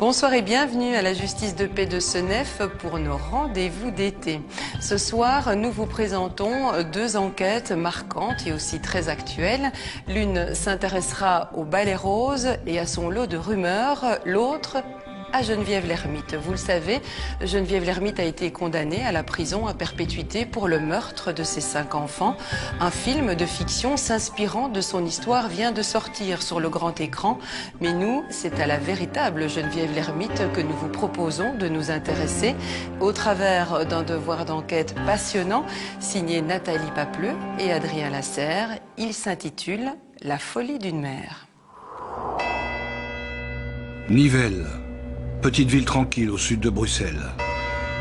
Bonsoir et bienvenue à la justice de paix de Senef pour nos rendez-vous d'été. Ce soir, nous vous présentons deux enquêtes marquantes et aussi très actuelles. L'une s'intéressera au balai rose et à son lot de rumeurs, l'autre à Geneviève Lermite. Vous le savez, Geneviève Lermite a été condamnée à la prison à perpétuité pour le meurtre de ses 5 enfants. Un film de fiction s'inspirant de son histoire vient de sortir sur le grand écran. Mais nous, c'est à la véritable Geneviève Lermite que nous vous proposons de nous intéresser au travers d'un devoir d'enquête passionnant signé Nathalie Papleux et Adrien Lasserre. Il s'intitule « La folie d'une mère ». Nivelles, petite ville tranquille au sud de Bruxelles.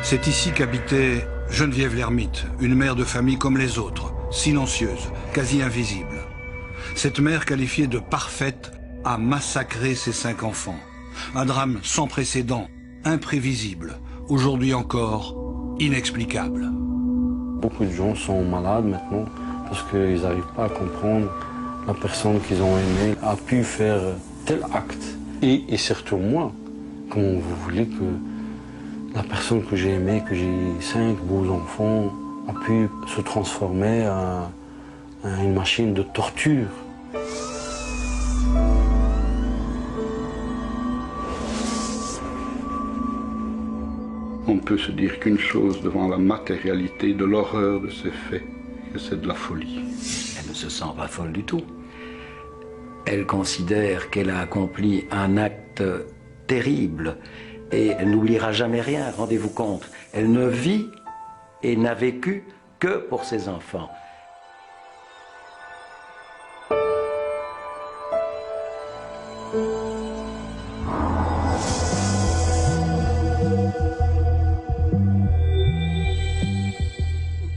C'est ici qu'habitait Geneviève Lermite, une mère de famille comme les autres, silencieuse, quasi invisible. Cette mère qualifiée de parfaite a massacré ses 5 enfants. Un drame sans précédent, imprévisible, aujourd'hui encore inexplicable. Beaucoup de gens sont malades maintenant parce qu'ils n'arrivent pas à comprendre la personne qu'ils ont aimée a pu faire tel acte. Et surtout moi. Comment vous voulez que la personne que j'ai aimée, que j'ai 5 beaux enfants, a pu se transformer en une machine de torture? On peut se dire qu'une chose devant la matérialité de l'horreur de ces faits, que c'est de la folie. Elle ne se sent pas folle du tout. Elle considère qu'elle a accompli un acte terrible et elle n'oubliera jamais rien, rendez-vous compte. Elle ne vit et n'a vécu que pour ses enfants.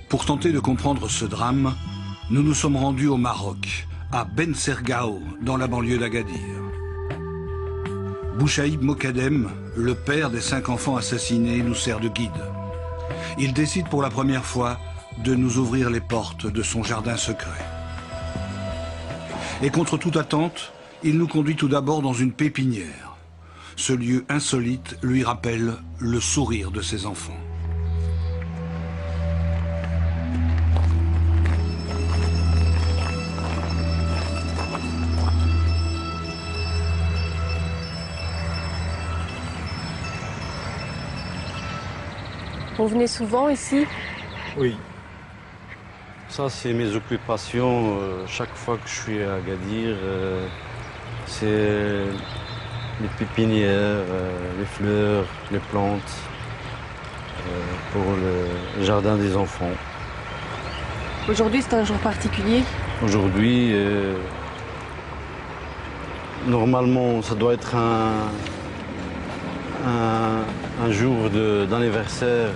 Pour tenter de comprendre ce drame, nous nous sommes rendus au Maroc, à Ben Sergao, dans la banlieue d'Agadir. Bouchaïb Mokadem, le père des 5 enfants assassinés, nous sert de guide. Il décide pour la première fois de nous ouvrir les portes de son jardin secret. Et contre toute attente, il nous conduit tout d'abord dans une pépinière. Ce lieu insolite lui rappelle le sourire de ses enfants. Vous venez souvent ici? Oui. Ça, c'est mes occupations. Chaque fois que je suis à Agadir, c'est les pépinières, les fleurs, les plantes, pour le jardin des enfants. Aujourd'hui, c'est un jour particulier? Aujourd'hui, normalement, ça doit être un jour d'anniversaire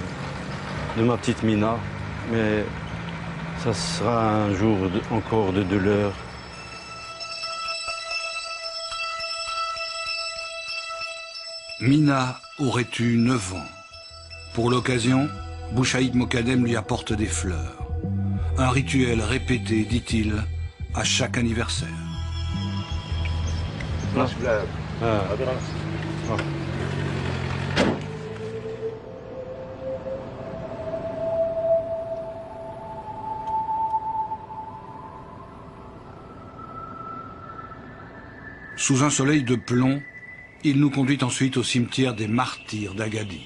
de ma petite Mina, mais ça sera un jour encore de douleur. Mina aurait eu 9 ans. Pour l'occasion, Bouchaïd Mokadem lui apporte des fleurs. Un rituel répété, dit-il, à chaque anniversaire. Sous un soleil de plomb, il nous conduit ensuite au cimetière des martyrs d'Agadir.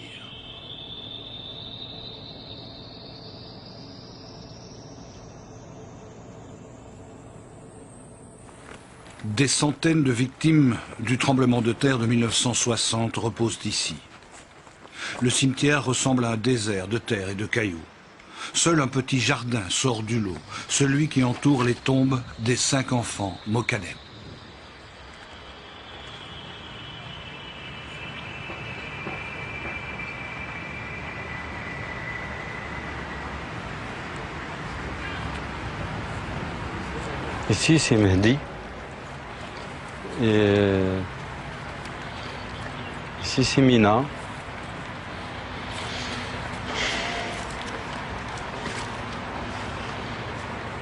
Des centaines de victimes du tremblement de terre de 1960 reposent ici. Le cimetière ressemble à un désert de terre et de cailloux. Seul un petit jardin sort du lot, celui qui entoure les tombes des 5 enfants Mokadem. Ici, c'est Mehdi. Et ici, c'est Mina.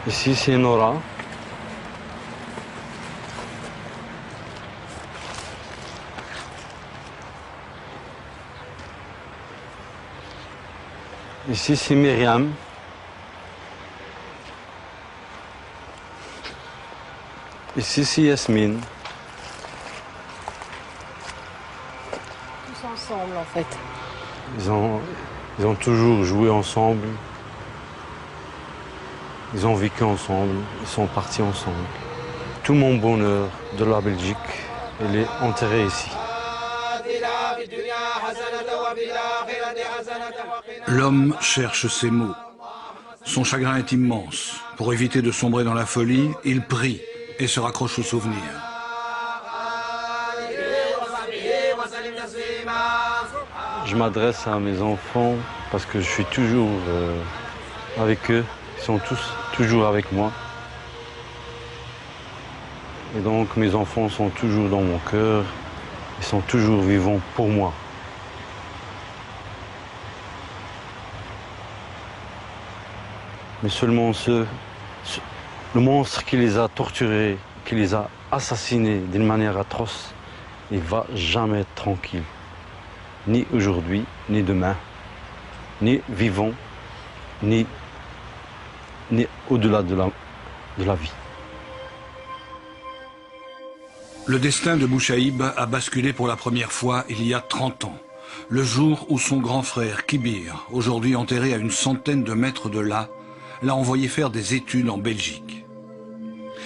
Ici, c'est Nora. Ici, c'est Myriam. Ici, c'est Yasmine. Tous ensemble, en fait. Ils ont toujours joué ensemble. Ils ont vécu ensemble. Ils sont partis ensemble. Tout mon bonheur de la Belgique, il est enterré ici. L'homme cherche ses mots. Son chagrin est immense. Pour éviter de sombrer dans la folie, il prie et se raccroche aux souvenirs. Je m'adresse à mes enfants parce que je suis toujours avec eux. Ils sont tous toujours avec moi. Et donc mes enfants sont toujours dans mon cœur. Ils sont toujours vivants pour moi. Mais seulement le monstre qui les a torturés, qui les a assassinés d'une manière atroce, il ne va jamais être tranquille. Ni aujourd'hui, ni demain, ni vivant, ni au-delà de la vie. Le destin de Bouchaïb a basculé pour la première fois il y a 30 ans. Le jour où son grand frère, Kibir, aujourd'hui enterré à une centaine de mètres de là, l'a envoyé faire des études en Belgique.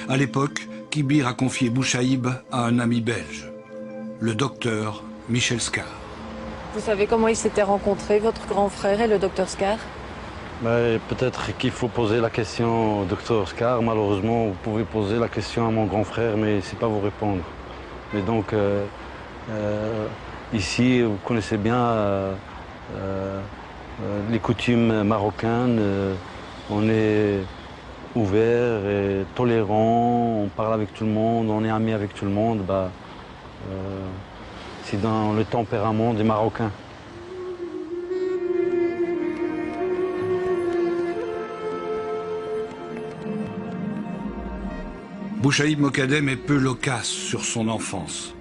À l'époque, Kibir a confié Bouchaïb à un ami belge, le docteur Michel Scar. Vous savez comment ils s'étaient rencontrés, votre grand frère et le docteur Scar? Peut-être qu'il faut poser la question au docteur Scar. Malheureusement, vous pouvez poser la question à mon grand frère, mais il ne sait pas vous répondre. Mais donc, ici, vous connaissez bien les coutumes marocaines. On est ouvert et tolérant, on parle avec tout le monde, on est amis avec tout le monde. C'est dans le tempérament des Marocains. Bouchaïb Mokadem est peu loquace sur son enfance.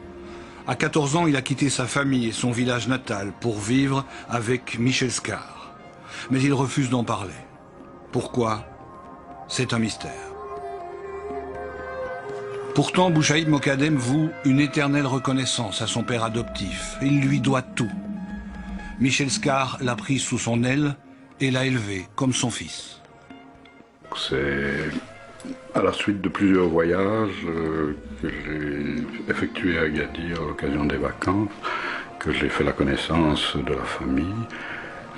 À 14 ans, il a quitté sa famille et son village natal pour vivre avec Michel Scar. Mais il refuse d'en parler. Pourquoi? C'est un mystère. Pourtant, Bouchaïb Mokadem voue une éternelle reconnaissance à son père adoptif. Il lui doit tout. Michel Scar l'a pris sous son aile et l'a élevé comme son fils. C'est à la suite de plusieurs voyages que j'ai effectués à Agadir à l'occasion des vacances, que j'ai fait la connaissance de la famille.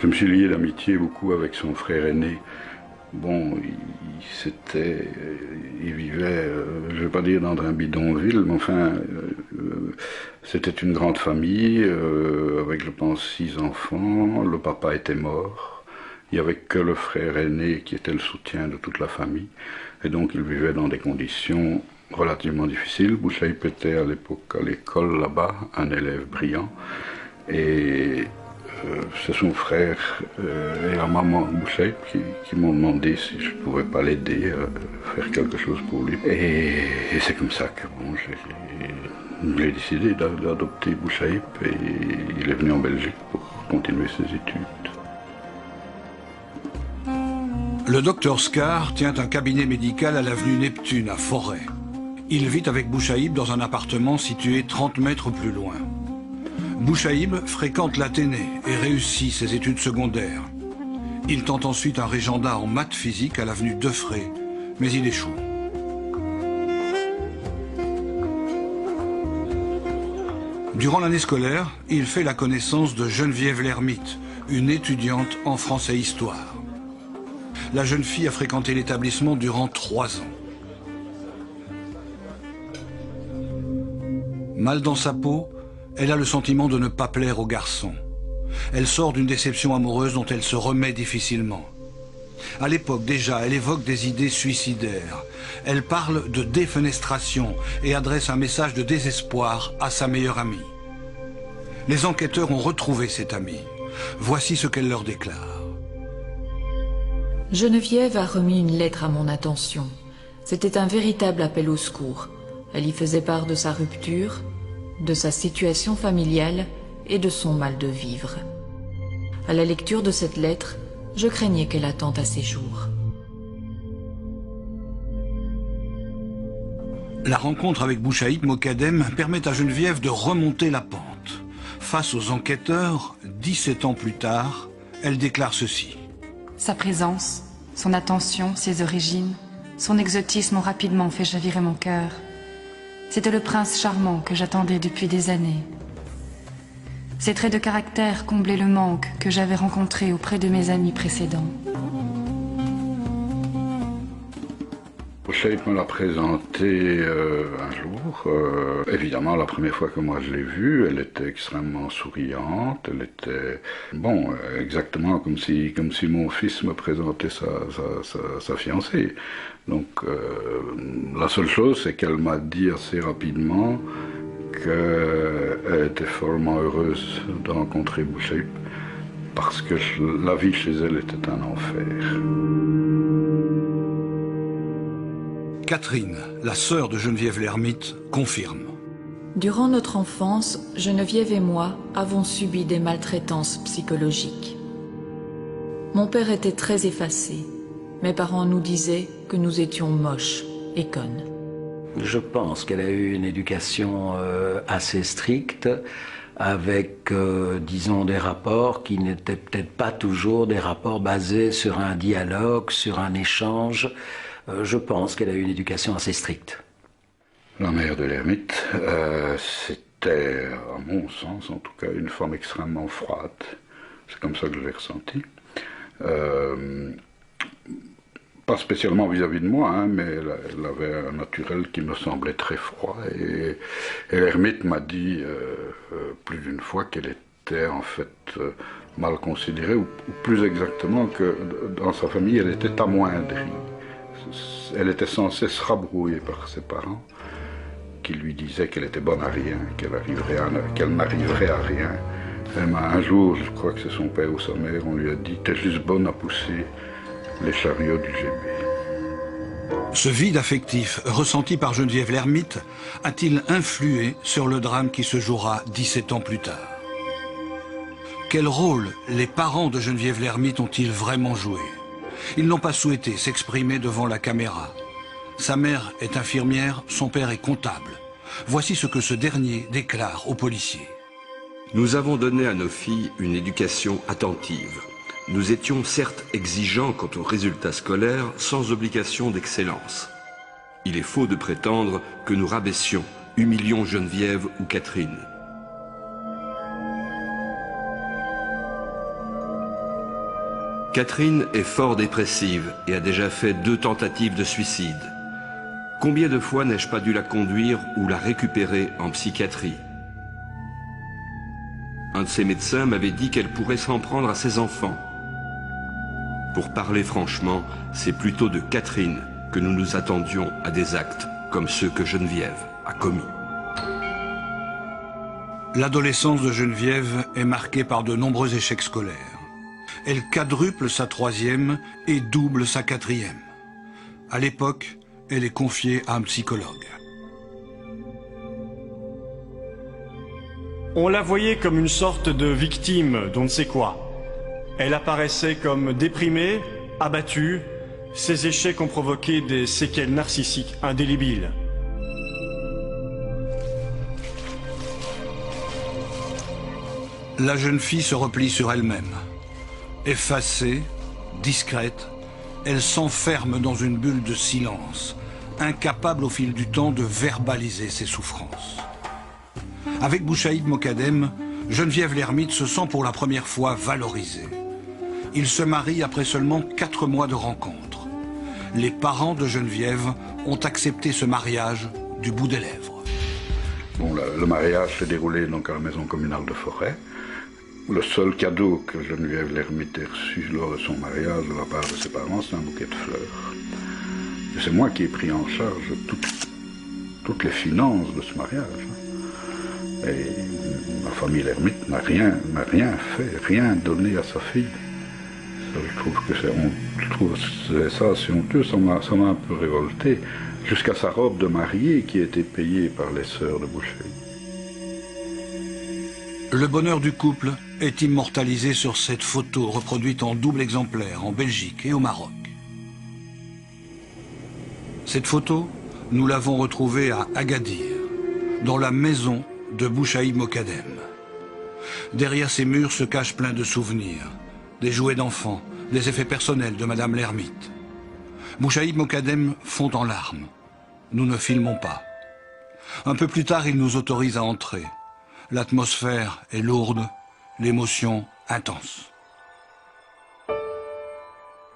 Je me suis lié d'amitié beaucoup avec son frère aîné. Bon, il vivait, je ne vais pas dire dans un bidonville, mais enfin, c'était une grande famille, avec, je pense, 6 enfants. Le papa était mort. Il n'y avait que le frère aîné qui était le soutien de toute la famille. Et donc, il vivait dans des conditions relativement difficiles. Bouchaïb était à l'époque à l'école là-bas, un élève brillant. Et c'est son frère et la maman de Bouchaïb qui m'ont demandé si je ne pouvais pas l'aider à faire quelque chose pour lui. Et c'est comme ça que bon, j'ai décidé d'adopter Bouchaïb et il est venu en Belgique pour continuer ses études. Le docteur Scar tient un cabinet médical à l'avenue Neptune, à Forêt. Il vit avec Bouchaïb dans un appartement situé 30 mètres plus loin. Bouchaïb fréquente l'Athénée et réussit ses études secondaires. Il tente ensuite un régenda en maths physique à l'avenue Defray, mais il échoue. Durant l'année scolaire, il fait la connaissance de Geneviève Lermite, une étudiante en français histoire. La jeune fille a fréquenté l'établissement durant 3 ans. Mal dans sa peau, elle a le sentiment de ne pas plaire aux garçons. Elle sort d'une déception amoureuse dont elle se remet difficilement. À l'époque déjà, elle évoque des idées suicidaires. Elle parle de défenestration et adresse un message de désespoir à sa meilleure amie. Les enquêteurs ont retrouvé cette amie. Voici ce qu'elle leur déclare. Geneviève a remis une lettre à mon attention. C'était un véritable appel au secours. Elle y faisait part de sa rupture, de sa situation familiale et de son mal de vivre. À la lecture de cette lettre, je craignais qu'elle attente à ses jours. La rencontre avec Bouchaïd Mokadem permet à Geneviève de remonter la pente. Face aux enquêteurs, 17 ans plus tard, elle déclare ceci. Sa présence, son attention, ses origines, son exotisme ont rapidement fait chavirer mon cœur. C'était le prince charmant que j'attendais depuis des années. Ses traits de caractère comblaient le manque que j'avais rencontré auprès de mes amis précédents. Bouchaïd me l'a présenté un jour. Évidemment, la première fois que moi je l'ai vue, elle était extrêmement souriante. Elle était, bon, exactement comme si mon fils me présentait sa fiancée. Donc, la seule chose, c'est qu'elle m'a dit assez rapidement qu'elle était follement heureuse de rencontrer Bouchaïd parce que la vie chez elle était un enfer. Catherine, la sœur de Geneviève l'Ermite, confirme. Durant notre enfance, Geneviève et moi avons subi des maltraitances psychologiques. Mon père était très effacé. Mes parents nous disaient que nous étions moches et connes. Je pense qu'elle a eu une éducation assez stricte, avec, disons, des rapports qui n'étaient peut-être pas toujours des rapports basés sur un dialogue, sur un échange. Je pense qu'elle a eu une éducation assez stricte. La mère de l'ermite, c'était, à mon sens en tout cas, une femme extrêmement froide. C'est comme ça que je l'ai ressenti. Pas spécialement vis-à-vis de moi, hein, mais elle avait un naturel qui me semblait très froid. Et l'ermite m'a dit plus d'une fois qu'elle était en fait mal considérée, ou plus exactement que dans sa famille, elle était amoindrie. Elle était sans cesse rabrouée par ses parents, qui lui disaient qu'elle était bonne à rien, qu'elle n'arriverait à rien. Un jour, je crois que c'est son père ou sa mère, on lui a dit « T'es juste bonne à pousser les chariots du GB ». Ce vide affectif ressenti par Geneviève l'Ermite a-t-il influé sur le drame qui se jouera 17 ans plus tard? Quel rôle les parents de Geneviève l'Ermite ont-ils vraiment joué? Ils n'ont pas souhaité s'exprimer devant la caméra. Sa mère est infirmière, son père est comptable. Voici ce que ce dernier déclare aux policiers. Nous avons donné à nos filles une éducation attentive. Nous étions certes exigeants quant aux résultats scolaires, sans obligation d'excellence. Il est faux de prétendre que nous rabaissions, humilions Geneviève ou Catherine. Catherine est fort dépressive et a déjà fait 2 tentatives de suicide. Combien de fois n'ai-je pas dû la conduire ou la récupérer en psychiatrie? Un de ses médecins m'avait dit qu'elle pourrait s'en prendre à ses enfants. Pour parler franchement, c'est plutôt de Catherine que nous nous attendions à des actes comme ceux que Geneviève a commis. L'adolescence de Geneviève est marquée par de nombreux échecs scolaires. Elle quadruple sa 3e et double sa 4e. À l'époque, elle est confiée à un psychologue. On la voyait comme une sorte de victime d'on ne sait quoi. Elle apparaissait comme déprimée, abattue. Ses échecs ont provoqué des séquelles narcissiques indélébiles. La jeune fille se replie sur elle-même. Effacée, discrète, elle s'enferme dans une bulle de silence, incapable au fil du temps de verbaliser ses souffrances. Avec Bouchaïd Mokadem, Geneviève l'Ermite se sent pour la première fois valorisée. Ils se marient après seulement 4 mois de rencontre. Les parents de Geneviève ont accepté ce mariage du bout des lèvres. Bon, le mariage s'est déroulé donc à la maison communale de Forêt. Le seul cadeau que Geneviève l'Ermite ait reçu lors de son mariage de la part de ses parents, c'est un bouquet de fleurs. Et c'est moi qui ai pris en charge toutes les finances de ce mariage. Et ma famille l'Ermite n'a rien fait, rien donné à sa fille. Je trouve ça assez honteux, ça m'a un peu révolté. Jusqu'à sa robe de mariée qui a été payée par les sœurs de Bouchaïd. Le bonheur du couple est immortalisé sur cette photo reproduite en double exemplaire en Belgique et au Maroc. Cette photo, nous l'avons retrouvée à Agadir, dans la maison de Bouchaïb Mokadem. Derrière ces murs se cachent plein de souvenirs, des jouets d'enfants, des effets personnels de Madame l'ermite. Bouchaïb Mokadem fond en larmes. Nous ne filmons pas. Un peu plus tard, il nous autorise à entrer. L'atmosphère est lourde, l'émotion intense.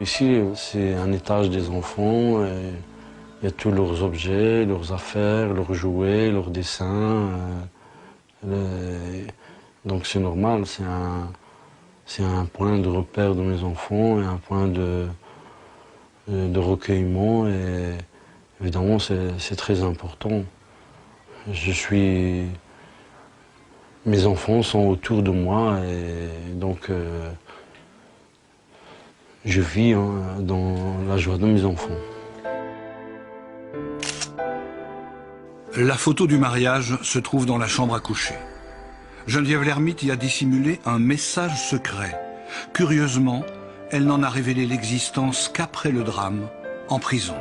Ici, c'est un étage des enfants. Il y a tous leurs objets, leurs affaires, leurs jouets, leurs dessins. Donc c'est normal, c'est un point de repère de mes enfants et un point de recueillement. Et évidemment, c'est très important. Mes enfants sont autour de moi et donc je vis dans la joie de mes enfants. La photo du mariage se trouve dans la chambre à coucher. Geneviève l'ermite y a dissimulé un message secret. Curieusement, elle n'en a révélé l'existence qu'après le drame, en prison.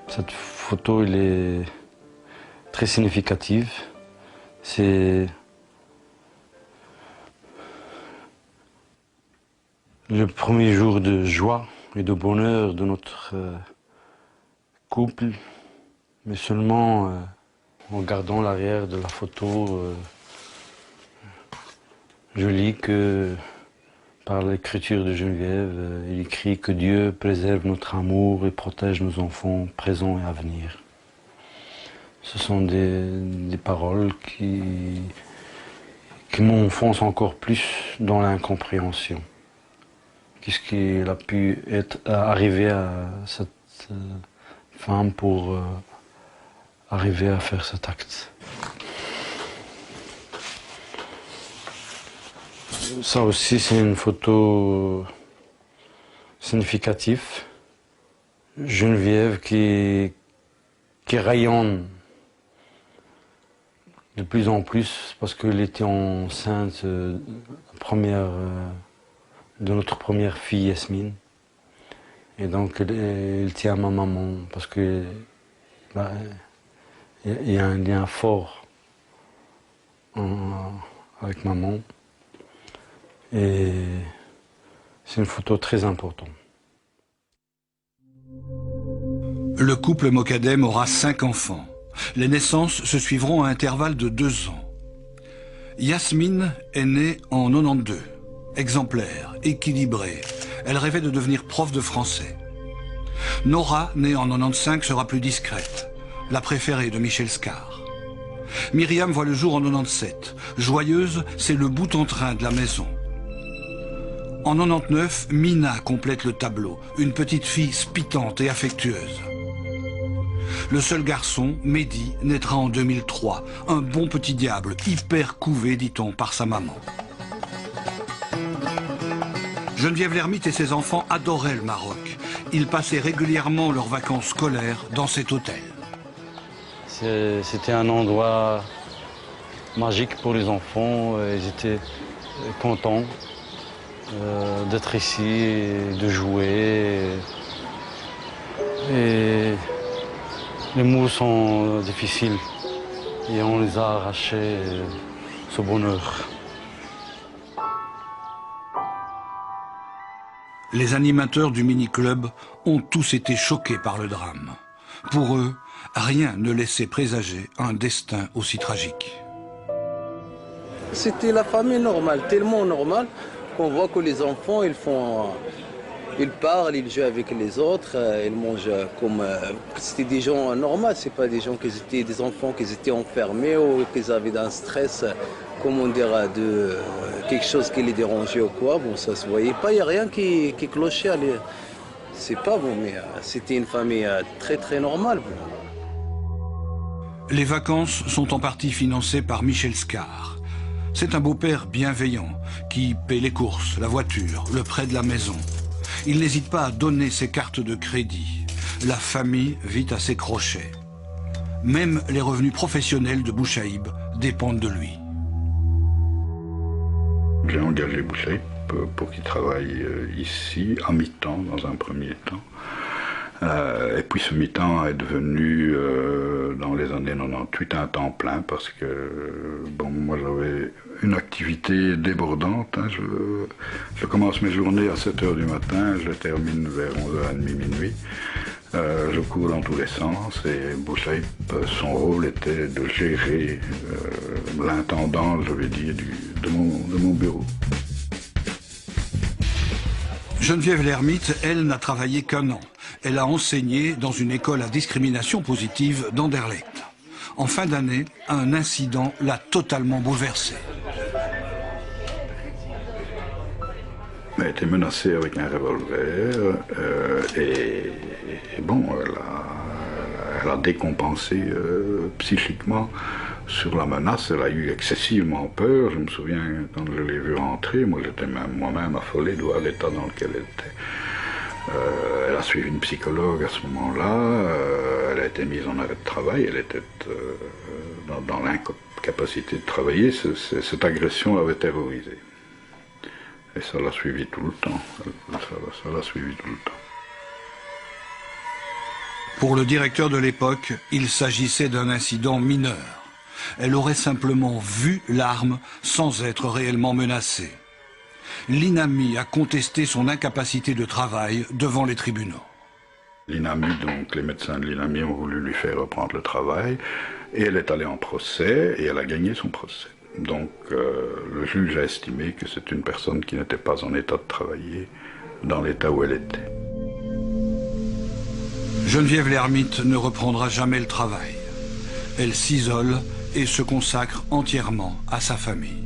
Cette photo, elle est très significative. C'est le premier jour de joie et de bonheur de notre couple, mais seulement en regardant l'arrière de la photo, je lis que par l'écriture de Geneviève, il écrit que Dieu préserve notre amour et protège nos enfants présents et à venir. Ce sont des paroles qui m'enfoncent encore plus dans l'incompréhension. Qu'est-ce qu'il a pu arriver à cette femme pour arriver à faire cet acte? Ça aussi, c'est une photo significative. Geneviève qui rayonne de plus en plus parce qu'elle était enceinte de notre première fille, Yasmine. Et donc, elle tient à ma maman parce que il y a un lien fort avec maman. Et c'est une photo très importante. Le couple Mokadem aura 5 enfants. Les naissances se suivront à intervalles de 2 ans. Yasmine est née en 92. Exemplaire, équilibrée. Elle rêvait de devenir prof de français. Nora, née en 95, sera plus discrète. La préférée de Michel Scar. Myriam voit le jour en 97. Joyeuse, c'est le bout en train de la maison. En 99, Mina complète le tableau, une petite fille spitante et affectueuse. Le seul garçon, Mehdi, naîtra en 2003, un bon petit diable, hyper couvé, dit-on, par sa maman. Geneviève l'ermite et ses enfants adoraient le Maroc. Ils passaient régulièrement leurs vacances scolaires dans cet hôtel. C'était un endroit magique pour les enfants, ils étaient contents d'être ici, de jouer. Et les mots sont difficiles et on les a arrachés, ce bonheur. Les animateurs du mini-club ont tous été choqués par le drame. Pour eux, rien ne laissait présager un destin aussi tragique. C'était la famille normale, tellement normale qu'on voit que les enfants, ils parlent, ils jouent avec les autres, ils mangent comme... C'était des gens normaux, c'est pas des gens qui étaient des enfants qui étaient enfermés ou qui avaient un stress, comment dire, de quelque chose qui les dérangeait ou quoi. Bon, ça se voyait pas, il n'y a rien qui clochait. C'est pas bon, mais c'était une famille très très normale. Les vacances sont en partie financées par Michel Scar. C'est un beau-père bienveillant qui paie les courses, la voiture, le prêt de la maison. Il n'hésite pas à donner ses cartes de crédit. La famille vit à ses crochets. Même les revenus professionnels de Bouchaïb dépendent de lui. J'ai engagé Bouchaïb pour qu'il travaille ici, à mi-temps, dans un premier temps. Et puis ce mi-temps est devenu, dans les années 98, un temps plein parce que, bon, moi j'avais une activité débordante. Hein. Je commence mes journées à 7 h du matin, je termine vers 11h30, minuit. Je cours dans tous les sens et Bouchaïb, son rôle était de gérer l'intendant, je vais dire, de mon bureau. Geneviève Lermite, elle, n'a travaillé qu'1 an. Elle a enseigné dans une école à discrimination positive d'Anderlecht. En fin d'année, un incident l'a totalement bouleversée. Elle a été menacée avec un revolver et bon, elle a décompensé psychiquement sur la menace. Elle a eu excessivement peur. Je me souviens quand je l'ai vue rentrer, moi j'étais moi-même affolé de voir l'état dans lequel elle était. Elle a suivi une psychologue à ce moment-là, elle a été mise en arrêt de travail, elle était dans l'incapacité de travailler, cette agression l'avait terrorisée. Et ça l'a suivi tout le temps, ça l'a suivi tout le temps. Pour le directeur de l'époque, il s'agissait d'un incident mineur. Elle aurait simplement vu l'arme sans être réellement menacée. L'INAMI a contesté son incapacité de travail devant les tribunaux. L'INAMI, donc les médecins de l'INAMI ont voulu lui faire reprendre le travail et elle est allée en procès et elle a gagné son procès. Donc le juge a estimé que c'est une personne qui n'était pas en état de travailler dans l'état où elle était. Geneviève Lermite ne reprendra jamais le travail. Elle s'isole et se consacre entièrement à sa famille.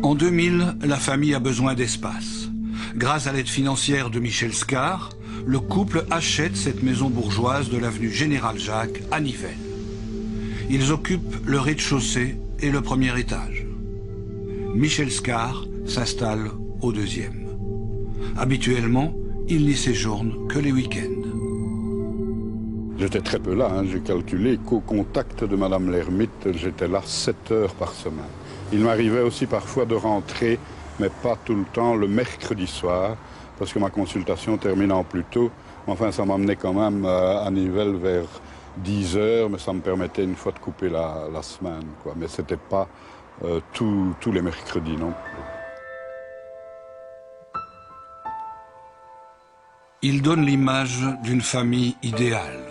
En 2000, la famille a besoin d'espace. Grâce à l'aide financière de Michel Scar, le couple achète cette maison bourgeoise de l'avenue Général Jacques à Nivelles. Ils occupent le rez-de-chaussée et le premier étage. Michel Scar s'installe au 2e. Habituellement, il n'y séjourne que les week-ends. J'étais très peu là, hein. J'ai calculé qu'au contact de Madame Lermite, j'étais là 7 heures par semaine. Il m'arrivait aussi parfois de rentrer, mais pas tout le temps, le mercredi soir, parce que ma consultation terminant plus tôt. Enfin, ça m'amenait quand même à Nivelles vers 10 heures, mais ça me permettait une fois de couper la semaine, quoi. Mais ce n'était pas tous les mercredis non plus. Il donne l'image d'une famille idéale.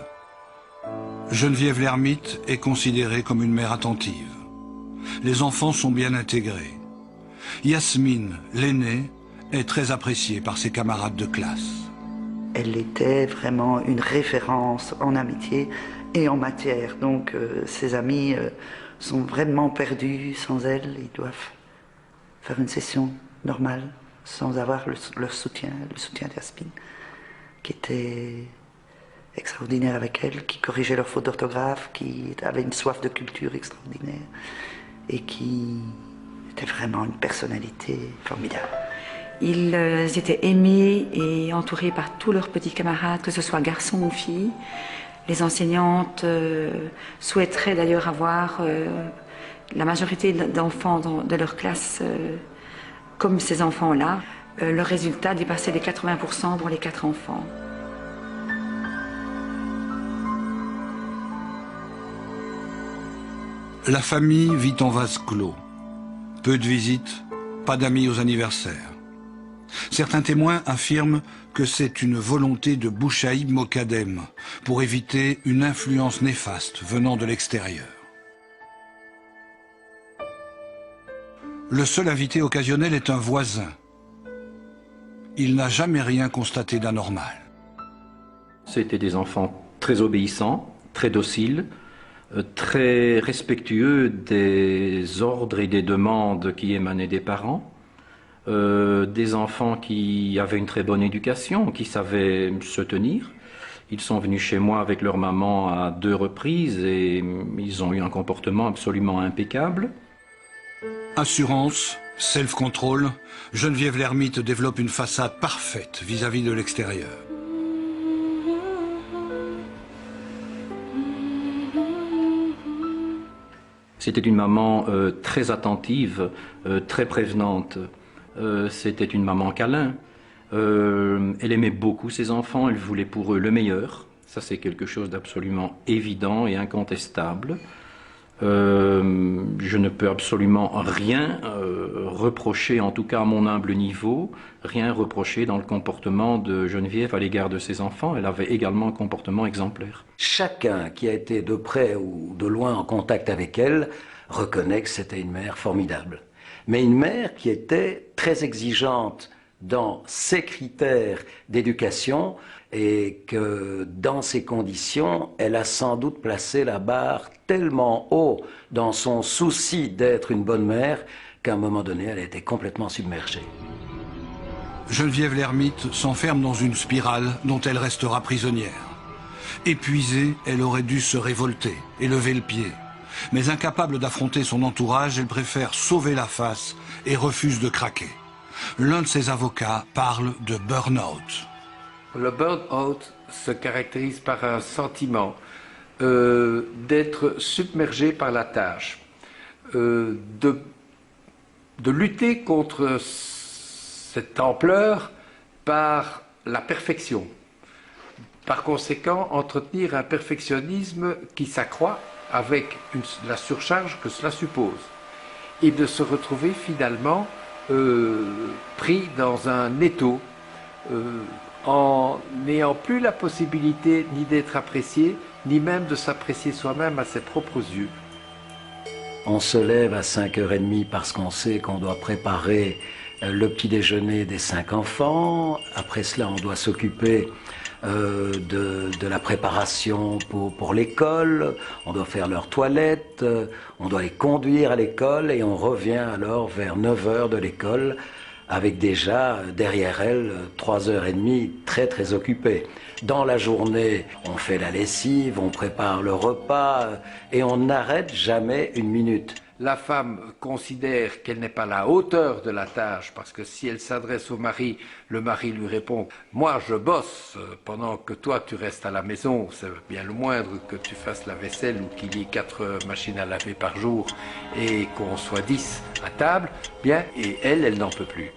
Geneviève Lermite est considérée comme une mère attentive. Les enfants sont bien intégrés. Yasmine, l'aînée, est très appréciée par ses camarades de classe. Elle était vraiment une référence en amitié et en matière. Donc ses amis sont vraiment perdus sans elle. Ils doivent faire une session normale sans avoir leur soutien, le soutien d'Yasmine, qui était extraordinaire avec elle, qui corrigeait leurs fautes d'orthographe, qui avait une soif de culture extraordinaire et qui était vraiment une personnalité formidable. Ils étaient aimés et entourés par tous leurs petits camarades, que ce soit garçons ou filles. Les enseignantes souhaiteraient d'ailleurs avoir la majorité d'enfants de leur classe comme ces enfants-là. Le résultat dépassait les 80% pour les 4 enfants. La famille vit en vase clos. Peu de visites, pas d'amis aux anniversaires. Certains témoins affirment que c'est une volonté de Bouchaïb Mokadem pour éviter une influence néfaste venant de l'extérieur. Le seul invité occasionnel est un voisin. Il n'a jamais rien constaté d'anormal. C'était des enfants très obéissants, très dociles, très respectueux des ordres et des demandes qui émanaient des parents, des enfants qui avaient une très bonne éducation, qui savaient se tenir. Ils sont venus chez moi avec leur maman à 2 reprises et ils ont eu un comportement absolument impeccable. Assurance, self-control, Geneviève Lermite développe une façade parfaite vis-à-vis de l'extérieur. C'était une maman très attentive, très prévenante. C'était une maman câlin. Elle aimait beaucoup ses enfants, elle voulait pour eux le meilleur. Ça, c'est quelque chose d'absolument évident et incontestable. Je ne peux absolument rien reprocher, en tout cas à mon humble niveau, rien reprocher dans le comportement de Geneviève à l'égard de ses enfants. Elle avait également un comportement exemplaire. Chacun qui a été de près ou de loin en contact avec elle reconnaît que c'était une mère formidable. Mais une mère qui était très exigeante dans ses critères d'éducation et que dans ces conditions, elle a sans doute placé la barre tellement haut dans son souci d'être une bonne mère qu'à un moment donné, elle a été complètement submergée. Geneviève l'ermite s'enferme dans une spirale dont elle restera prisonnière. Épuisée, elle aurait dû se révolter et lever le pied. Mais incapable d'affronter son entourage, elle préfère sauver la face et refuse de craquer. L'un de ses avocats parle de burn-out. Le burn-out se caractérise par un sentiment d'être submergé par la tâche, de lutter contre cette ampleur par la perfection. Par conséquent, entretenir un perfectionnisme qui s'accroît avec la surcharge que cela suppose. Et de se retrouver finalement pris dans un étau, en n'ayant plus la possibilité ni d'être apprécié, ni même de s'apprécier soi-même à ses propres yeux. On se lève à 5h30 parce qu'on sait qu'on doit préparer le petit déjeuner des 5 enfants. Après cela, on doit s'occuper de la préparation pour l'école. On doit faire leur toilette, on doit les conduire à l'école et on revient alors vers 9h de l'école avec déjà derrière elle 3h30 très très occupées. Dans la journée, on fait la lessive, on prépare le repas et on n'arrête jamais une minute. La femme considère qu'elle n'est pas à la hauteur de la tâche parce que si elle s'adresse au mari, le mari lui répond « Moi je bosse pendant que toi tu restes à la maison, c'est bien le moindre que tu fasses la vaisselle ou qu'il y ait 4 machines à laver par jour et qu'on soit 10 à table. » Bien, et elle n'en peut plus.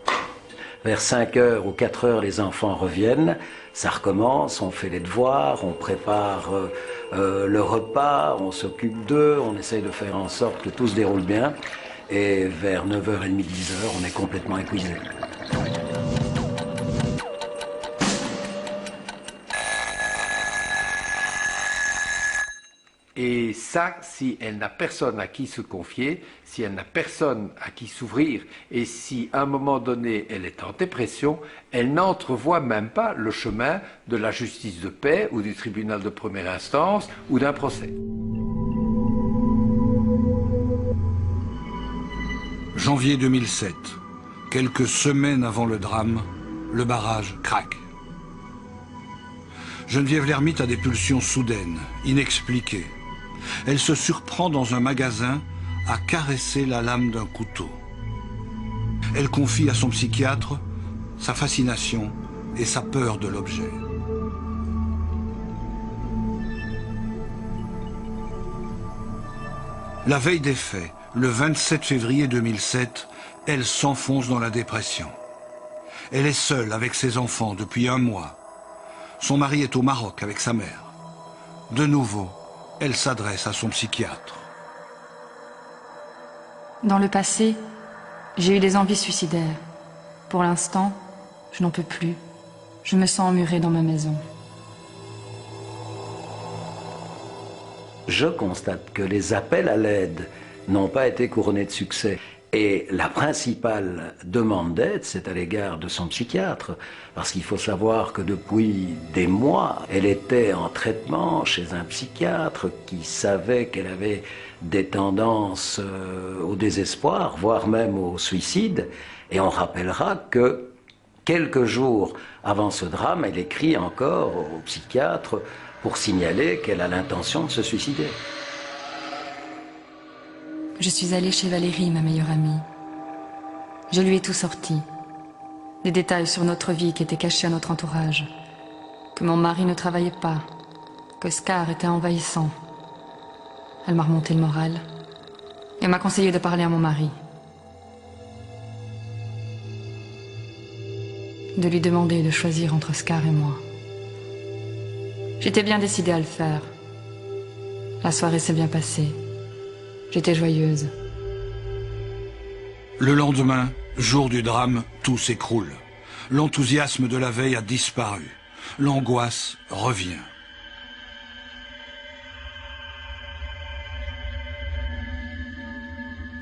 Vers 5h ou 4h, les enfants reviennent, ça recommence, on fait les devoirs, on prépare le repas, on s'occupe d'eux, on essaye de faire en sorte que tout se déroule bien. Et vers 9h30, 10h, on est complètement épuisé. Et ça, si elle n'a personne à qui se confier, si elle n'a personne à qui s'ouvrir, et si à un moment donné elle est en dépression, elle n'entrevoit même pas le chemin de la justice de paix ou du tribunal de première instance ou d'un procès. Janvier 2007, quelques semaines avant le drame, le barrage craque. Geneviève l'ermite a des pulsions soudaines, inexpliquées. Elle se surprend dans un magasin à caresser la lame d'un couteau. Elle confie à son psychiatre sa fascination et sa peur de l'objet. La veille des faits, le 27 février 2007, elle s'enfonce dans la dépression. Elle est seule avec ses enfants depuis 1 mois. Son mari est au Maroc avec sa mère. De nouveau, elle s'adresse à son psychiatre. Dans le passé, j'ai eu des envies suicidaires. Pour l'instant, je n'en peux plus. Je me sens emmurée dans ma maison. Je constate que les appels à l'aide n'ont pas été couronnés de succès. Et la principale demande d'aide, c'est à l'égard de son psychiatre, parce qu'il faut savoir que depuis des mois, elle était en traitement chez un psychiatre qui savait qu'elle avait des tendances au désespoir, voire même au suicide. Et on rappellera que quelques jours avant ce drame, elle écrit encore au psychiatre pour signaler qu'elle a l'intention de se suicider. Je suis allée chez Valérie, ma meilleure amie. Je lui ai tout sorti. Des détails sur notre vie qui étaient cachés à notre entourage. Que mon mari ne travaillait pas. Que Scar était envahissant. Elle m'a remonté le moral. Elle m'a conseillé de parler à mon mari. De lui demander de choisir entre Scar et moi. J'étais bien décidée à le faire. La soirée s'est bien passée. J'étais joyeuse. Le lendemain, jour du drame, tout s'écroule. L'enthousiasme de la veille a disparu. L'angoisse revient.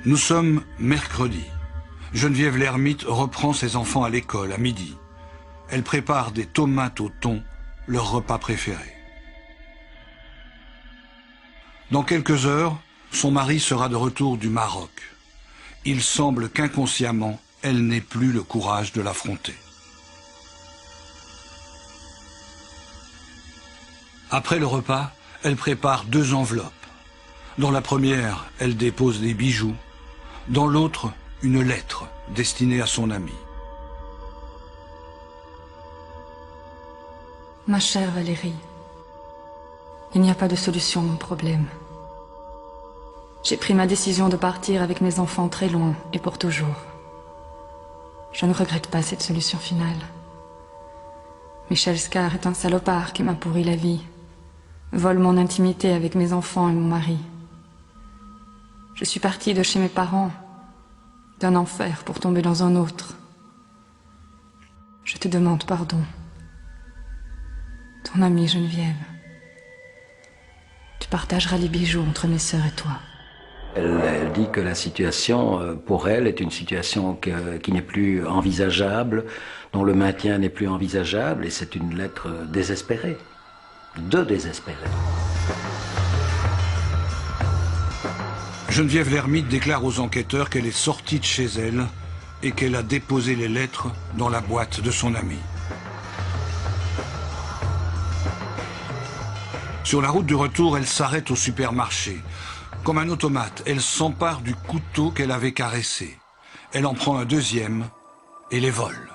Nous sommes mercredi. Geneviève l'ermite reprend ses enfants à l'école à midi. Elle prépare des tomates au thon, leur repas préféré. Dans quelques heures, son mari sera de retour du Maroc. Il semble qu'inconsciemment, elle n'ait plus le courage de l'affronter. Après le repas, elle prépare 2 enveloppes. Dans la première, elle dépose des bijoux. Dans l'autre, une lettre destinée à son ami. Ma chère Valérie, il n'y a pas de solution à mon problème. J'ai pris ma décision de partir avec mes enfants très loin et pour toujours. Je ne regrette pas cette solution finale. Michel Scar est un salopard qui m'a pourri la vie, vole mon intimité avec mes enfants et mon mari. Je suis partie de chez mes parents, d'un enfer pour tomber dans un autre. Je te demande pardon. Ton amie Geneviève. Tu partageras les bijoux entre mes sœurs et toi. Elle dit que la situation, pour elle, est une situation qui n'est plus envisageable, dont le maintien n'est plus envisageable, et c'est une lettre désespérée, de désespérée. Geneviève l'ermite déclare aux enquêteurs qu'elle est sortie de chez elle et qu'elle a déposé les lettres dans la boîte de son ami. Sur la route du retour, elle s'arrête au supermarché. Comme un automate, elle s'empare du couteau qu'elle avait caressé. Elle en prend un deuxième et les vole.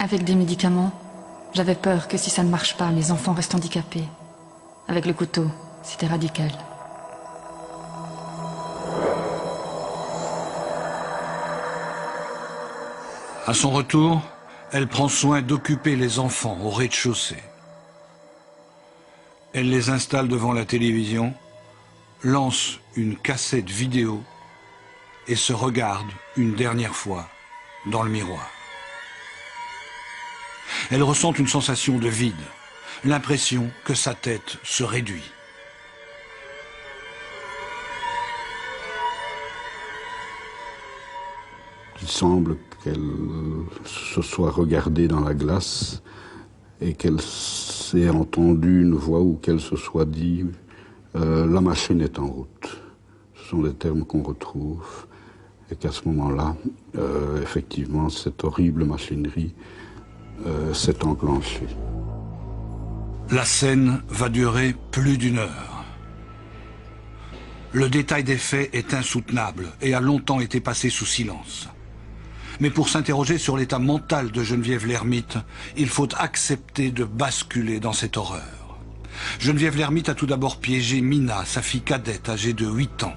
Avec des médicaments, j'avais peur que si ça ne marche pas, mes enfants restent handicapés. Avec le couteau, c'était radical. À son retour, elle prend soin d'occuper les enfants au rez-de-chaussée. Elle les installe devant la télévision, lance une cassette vidéo et se regarde une dernière fois dans le miroir. Elle ressent une sensation de vide, l'impression que sa tête se réduit. Il semble qu'elle se soit regardée dans la glace et qu'elle s'est entendue une voix ou qu'elle se soit dit « la machine est en route ». Ce sont des termes qu'on retrouve et qu'à ce moment-là, effectivement, cette horrible machinerie s'est enclenchée. La scène va durer plus d'1 heure. Le détail des faits est insoutenable et a longtemps été passé sous silence. Mais pour s'interroger sur l'état mental de Geneviève l'ermite, il faut accepter de basculer dans cette horreur. Geneviève l'ermite a tout d'abord piégé Mina, sa fille cadette âgée de 8 ans.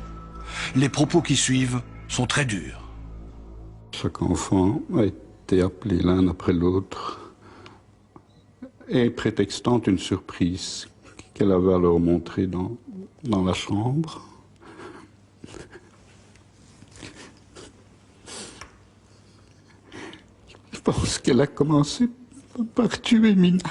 Les propos qui suivent sont très durs. Chaque enfant a été appelé l'un après l'autre et prétextant une surprise qu'elle avait à leur montrer dans la chambre. Je pense qu'elle a commencé par tuer Mina.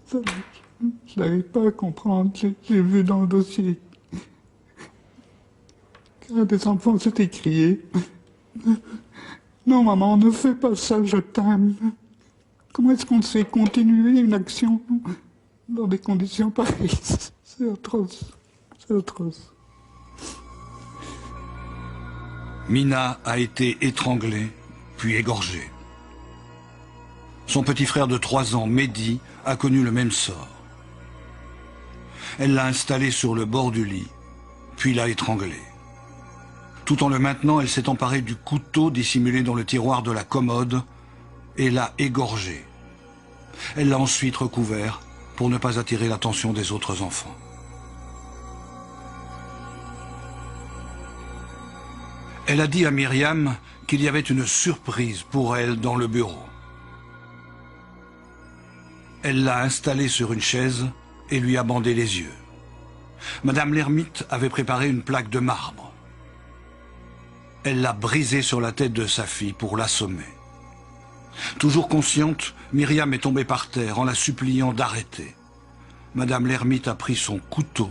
Je n'arrive pas à comprendre. J'ai vu dans le dossier qu'un des enfants s'est écrié « Non maman, ne fais pas ça, je t'aime ». Comment est-ce qu'on sait continuer une action dans des conditions pareilles? C'est atroce. C'est atroce. Mina a été étranglée, puis égorgée. Son petit frère de 3 ans, Mehdi, a connu le même sort. Elle l'a installé sur le bord du lit, puis l'a étranglé. Tout en le maintenant, elle s'est emparée du couteau dissimulé dans le tiroir de la commode et l'a égorgé. Elle l'a ensuite recouvert pour ne pas attirer l'attention des autres enfants. Elle a dit à Myriam qu'il y avait une surprise pour elle dans le bureau. Elle l'a installée sur une chaise et lui a bandé les yeux. Madame l'ermite avait préparé une plaque de marbre. Elle l'a brisée sur la tête de sa fille pour l'assommer. Toujours consciente, Myriam est tombée par terre en la suppliant d'arrêter. Madame l'ermite a pris son couteau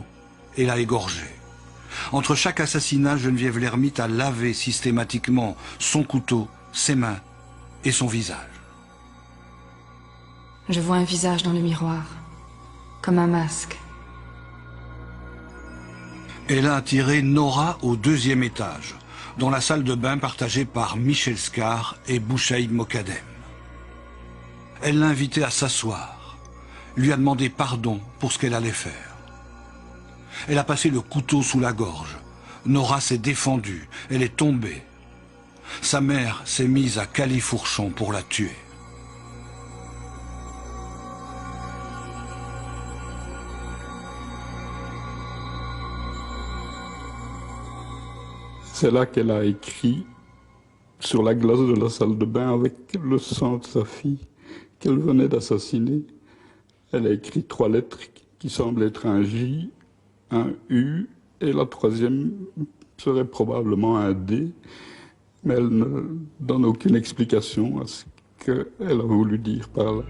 et l'a égorgée. Entre chaque assassinat, Geneviève l'ermite a lavé systématiquement son couteau, ses mains et son visage. Je vois un visage dans le miroir, comme un masque. Elle a attiré Nora au 2e étage, dans la salle de bain partagée par Michel Scar et Bouchaïd Mokadem. Elle l'a invité à s'asseoir, lui a demandé pardon pour ce qu'elle allait faire. Elle a passé le couteau sous la gorge. Nora s'est défendue, elle est tombée. Sa mère s'est mise à califourchon pour la tuer. C'est là qu'elle a écrit sur la glace de la salle de bain avec le sang de sa fille qu'elle venait d'assassiner. Elle a écrit 3 lettres qui semblent être un J, un U, et la 3e serait probablement un D, mais elle ne donne aucune explication à ce qu'elle a voulu dire par là.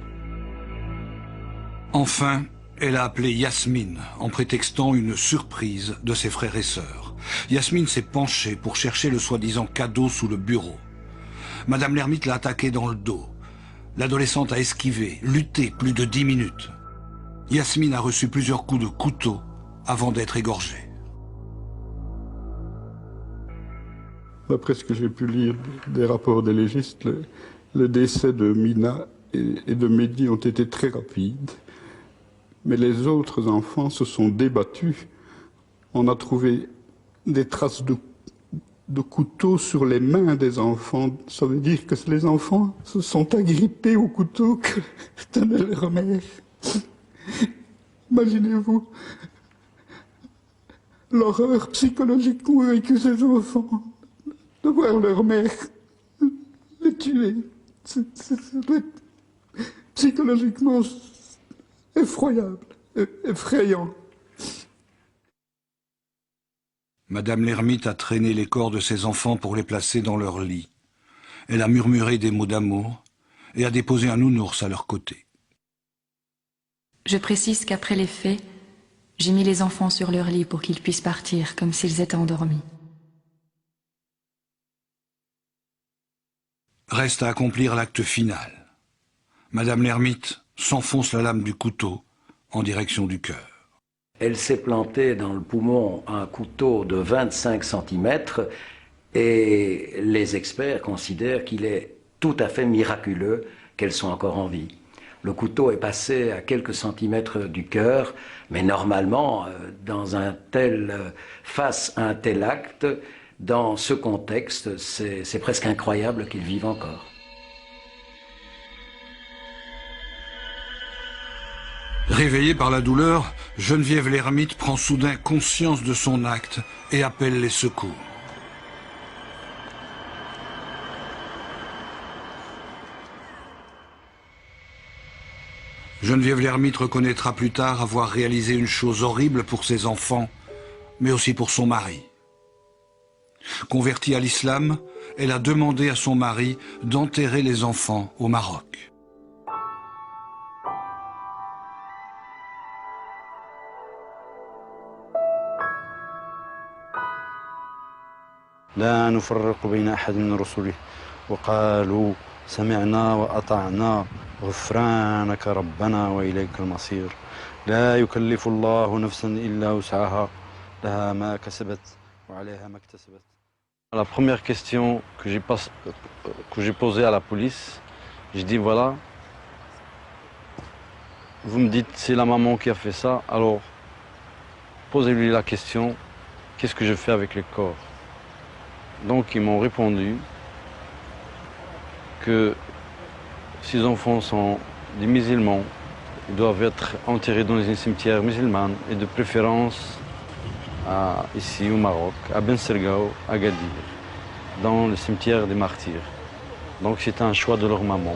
Enfin, elle a appelé Yasmine en prétextant une surprise de ses frères et sœurs. Yasmine s'est penchée pour chercher le soi-disant cadeau sous le bureau. Madame l'ermite l'a attaquée dans le dos. L'adolescente a esquivé, lutté plus de 10 minutes. Yasmine a reçu plusieurs coups de couteau avant d'être égorgée. D'après ce que j'ai pu lire des rapports des légistes, le décès de Mina et de Mehdi ont été très rapides. Mais les autres enfants se sont débattus. On a trouvé des traces de couteaux sur les mains des enfants. Ça veut dire que les enfants se sont agrippés au couteau que tenait leur mère. Imaginez-vous l'horreur psychologique qu'ont vécu ces enfants de voir leur mère les tuer. Ça doit être psychologiquement effroyable, effrayant. Madame l'ermite a traîné les corps de ses enfants pour les placer dans leur lit. Elle a murmuré des mots d'amour et a déposé un nounours à leur côté. Je précise qu'après les faits, j'ai mis les enfants sur leur lit pour qu'ils puissent partir comme s'ils étaient endormis. Reste à accomplir l'acte final. Madame l'ermite s'enfonce la lame du couteau en direction du cœur. Elle s'est plantée dans le poumon un couteau de 25 cm et les experts considèrent qu'il est tout à fait miraculeux qu'elle soit encore en vie. Le couteau est passé à quelques centimètres du cœur, mais normalement, face à un tel acte, dans ce contexte, c'est presque incroyable qu'il vive encore. Réveillée par la douleur, Geneviève l'ermite prend soudain conscience de son acte et appelle les secours. Geneviève l'ermite reconnaîtra plus tard avoir réalisé une chose horrible pour ses enfants, mais aussi pour son mari. Convertie à l'islam, elle a demandé à son mari d'enterrer les enfants au Maroc. لا نفرق بين أحد من رسله وقالوا سمعنا وأطعنا غفرانك ربنا وإليك المصير لا يكلف الله نفسا إلا وسعها لها ما كسبت وعليها ما اكتسبت. La première question que j'ai posée à la police, je dis voilà, vous me dites c'est la maman qui a fait ça, alors posez-lui la question, qu'est-ce que je fais avec les corps? Donc ils m'ont répondu que Ces enfants sont des musulmans. Ils doivent être enterrés dans un cimetière musulman et de préférence ici au Maroc, à Ben Sergao, à Gadir, dans le cimetière des martyrs. Donc c'est un choix de leur maman.